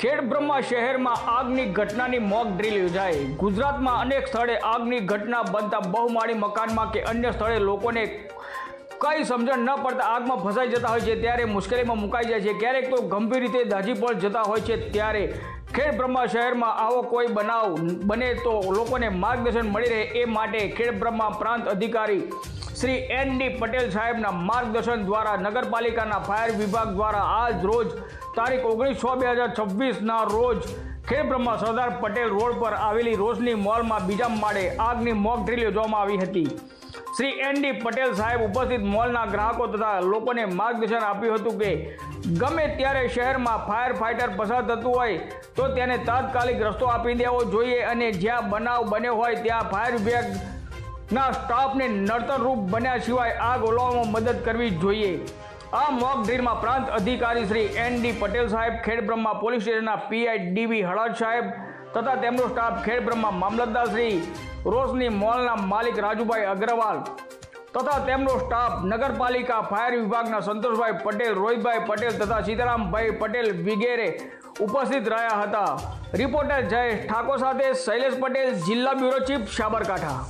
ખેડબ્રહ્મા શહેરમાં આગની ઘટનાની મોક ડ્રીલ યોજાઈ। ગુજરાતમાં અનેક સ્થળે આગની ઘટના બનતા બહુમાળી મકાનમાં કે અન્ય સ્થળે લોકોને કઈ સમજણ ન પડતા આગમાં ફસાઈ જતા હોય છે, ત્યારે મુશ્કેલીમાં મુકાઈ જાય છે, ક્યારેક તો ગંભીર રીતે દાઝી પણ જતા હોય છે। ત્યારે ખેડબ્રહ્મા શહેરમાં આવો કોઈ બનાવ બને તો લોકોને માર્ગદર્શન મળી રહે એ માટે ખેડબ્રહ્મા પ્રાંત અધિકારી શ્રી ND પટેલ સાહેબના માર્ગદર્શન દ્વારા નગરપાલિકાના ફાયર વિભાગ દ્વારા આજ રોજ તારીખ 19/6/2026ના રોજ ખેડબ્રહ્મા સરદાર પટેલ રોડ પર આવેલી રોશની મોલમાં બીજા માળે આગની મોક ડ્રીલ યોજવામાં આવી હતી। શ્રી ND પટેલ સાહેબ ઉપસ્થિત મોલના ગ્રાહકો તથા લોકોને માર્ગદર્શન આપ્યું હતું કે ગમે ત્યારે શહેરમાં ફાયર ફાઇટર પસાર થતું હોય તો તેને તાત્કાલિક રસ્તો આપી દેવો જોઈએ અને જ્યાં બનાવ બન્યો હોય ત્યાં ફાયર વિભાગના સ્ટાફને નડતરરૂપ બન્યા સિવાય આગ ઓલવવામાં મદદ કરવી જોઈએ। આ મોક ડ્રીલમાં પ્રાંત અધિકારી શ્રી ND પટેલ સાહેબ, ખેડબ્રહ્મા પોલીસ સ્ટેશનના PI DB હળદ સાહેબ તથા તેમનો સ્ટાફ, ખેડબ્રહ્મા મામલતદાર શ્રી, રોશની મોલના માલિક રાજુભાઈ અગ્રવાલ તથા તેમનો સ્ટાફ, નગરપાલિકા ફાયર વિભાગના સંતોષભાઈ પટેલ, રોહિતભાઈ પટેલ તથા સીતારામભાઈ પટેલ વગેરે ઉપસ્થિત રહ્યા હતા। રિપોર્ટર જયેશ ઠાકોર સાથે શૈલેષ પટેલ, જિલ્લા બ્યુરો ચીફ, સાબરકાંઠા।